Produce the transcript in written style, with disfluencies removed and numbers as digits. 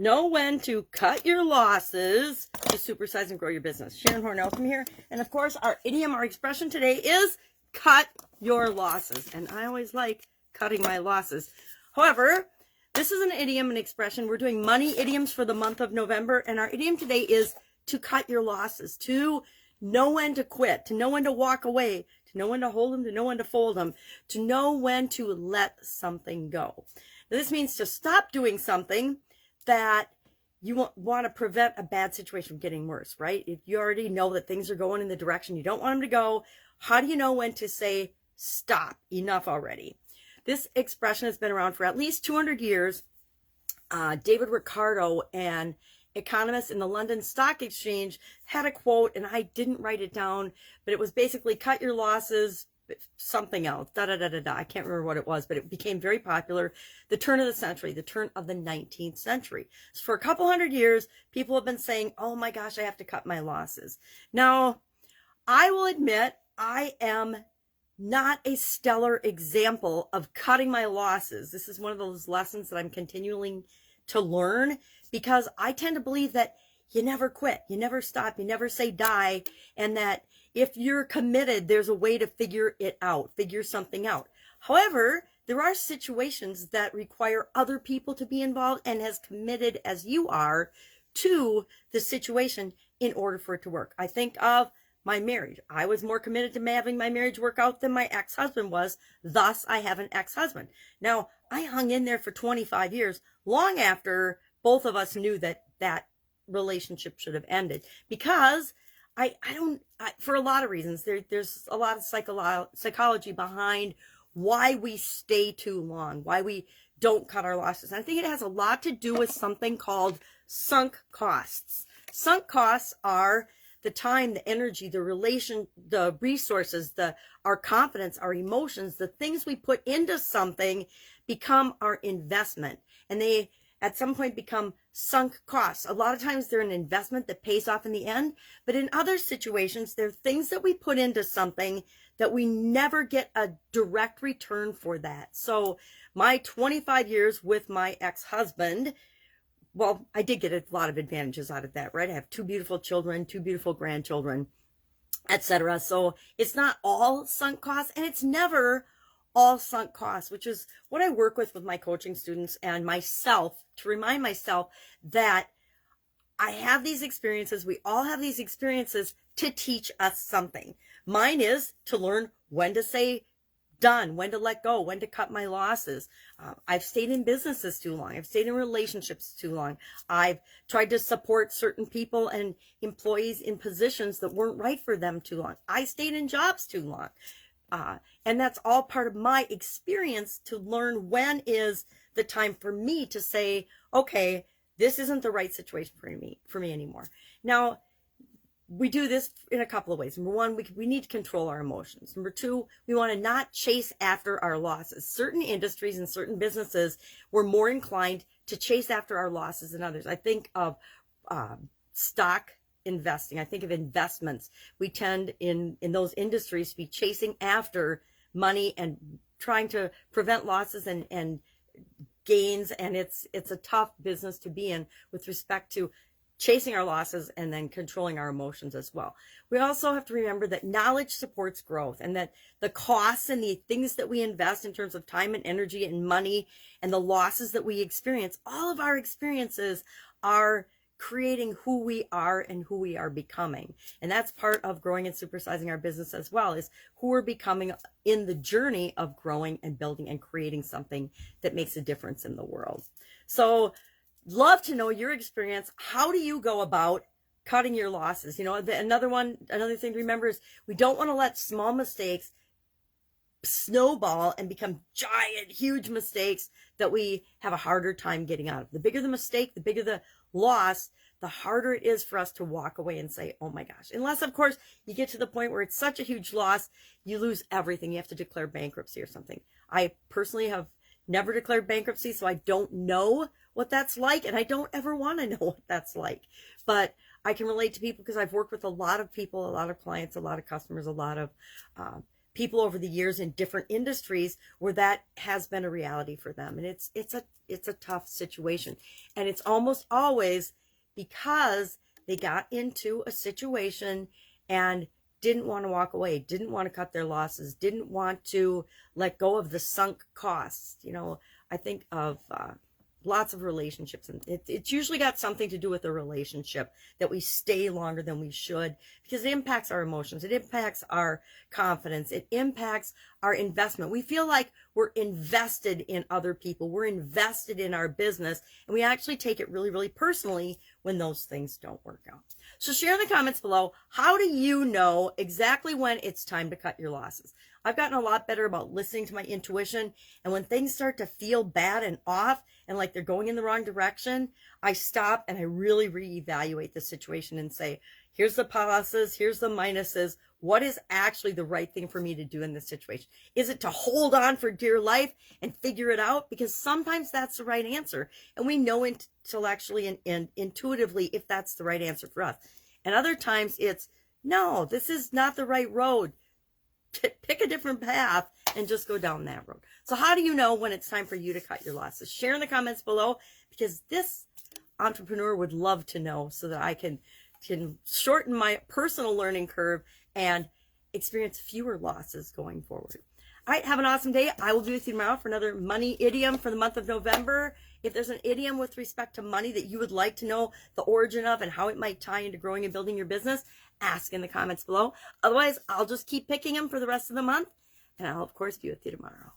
Know when to cut your losses to supersize and grow your business. Sharon Horne-Ellstrom here. And of course, our idiom, our expression today is cut your losses. And I always like cutting my losses. However, this is an idiom, an expression. We're doing money idioms for the month of November. And our idiom today is to cut your losses, to know when to quit, to know when to walk away, to know when to hold them, to know when to fold them, to know when to let something go. Now, this means to stop doing something that you want to prevent a bad situation from getting worse, right? If you already know that things are going in the direction you don't want them to go, how do you know when to say, stop, enough already? This expression has been around for at least 200 years. David Ricardo, an economist in the London Stock Exchange, had a quote, and I didn't write it down, but it was basically cut your losses, something else, da-da-da-da-da. I can't remember what it was, but it became very popular. The turn of the century, the turn of the 19th century. So for a couple hundred years, people have been saying, oh my gosh, I have to cut my losses. Now, I will admit, I am not a stellar example of cutting my losses. This is one of those lessons that I'm continuing to learn, because I tend to believe that you never quit, you never stop, you never say die, and that if you're committed, there's a way to figure it out, figure something out. However, there are situations that require other people to be involved and as committed as you are to the situation in order for it to work. I think of my marriage. I was more committed to having my marriage work out than my ex-husband was. Thus, I have an ex-husband. Now, I hung in there for 25 years, long after both of us knew that that relationship should have ended, because for a lot of reasons, there's a lot of psychology behind why we stay too long, why we don't cut our losses. And I think it has a lot to do with something called sunk costs. Sunk costs are the time, the energy, the resources, our confidence, our emotions, the things we put into something become our investment. And they, at some point, become sunk costs. A lot of times they're an investment that pays off in the end, but in other situations, they're things that we put into something that we never get a direct return for that. So my 25 years with my ex-husband, well, I did get a lot of advantages out of that, right? I have 2 beautiful children, 2 beautiful grandchildren, etc. So it's not all sunk costs, and it's never all sunk costs, which is what I work with my coaching students and myself, to remind myself that I have these experiences. We all have these experiences to teach us something. Mine is to learn when to say done, when to let go, when to cut my losses. I've stayed in businesses too long. I've stayed in relationships too long. I've tried to support certain people and employees in positions that weren't right for them too long. I stayed in jobs too long. And that's all part of my experience to learn when is the time for me to say, okay, this isn't the right situation for me anymore. Now, we do this in a couple of ways. Number one, we need to control our emotions. Number two, we want to not chase after our losses. Certain industries and certain businesses, we're more inclined to chase after our losses than others. I think of stock investing. I think of investments. We tend in those industries to be chasing after money and trying to prevent losses and gains. And it's a tough business to be in with respect to chasing our losses and then controlling our emotions as well. We also have to remember that knowledge supports growth, and that the costs and the things that we invest in terms of time and energy and money and the losses that we experience, all of our experiences are creating who we are and who we are becoming. And that's part of growing and supersizing our business as well, is who we're becoming in the journey of growing and building and creating something that makes a difference in the world. So love to know your experience. How do you go about cutting your losses? You know, another thing to remember is we don't want to let small mistakes snowball and become giant, huge mistakes that we have a harder time getting out of. The bigger the mistake, the bigger the loss, the harder it is for us to walk away and say, oh my gosh. Unless, of course, you get to the point where it's such a huge loss, you lose everything. You have to declare bankruptcy or something. I personally have never declared bankruptcy, so I don't know what that's like, and I don't ever want to know what that's like. But I can relate to people because I've worked with a lot of people, a lot of clients, a lot of customers, a lot of people over the years in different industries where that has been a reality for them. And it's a tough situation. And it's almost always because they got into a situation and didn't want to walk away, didn't want to cut their losses, didn't want to let go of the sunk costs. You know, I think of lots of relationships, and it's usually got something to do with the relationship, that we stay longer than we should, because it impacts our emotions, it impacts our confidence, it impacts our investment. We feel like we're invested in other people, we're invested in our business, and we actually take it really, really personally when those things don't work out. So share in the comments below, how do you know exactly when it's time to cut your losses? I've gotten a lot better about listening to my intuition, and when things start to feel bad and off and like they're going in the wrong direction, I stop and I really reevaluate the situation and say, here's the pluses, here's the minuses. What is actually the right thing for me to do in this situation? Is it to hold on for dear life and figure it out? Because sometimes that's the right answer, and we know intellectually and intuitively if that's the right answer for us. And other times it's, no, this is not the right road. Pick a different path and just go down that road. So how do you know when it's time for you to cut your losses? Share in the comments below, because this entrepreneur would love to know, so that I can shorten my personal learning curve and experience fewer losses going forward. All right, have an awesome day. I will be with you tomorrow for another money idiom for the month of November. If there's an idiom with respect to money that you would like to know the origin of and how it might tie into growing and building your business, ask in the comments below. Otherwise, I'll just keep picking them for the rest of the month, and I'll, of course, be with you tomorrow.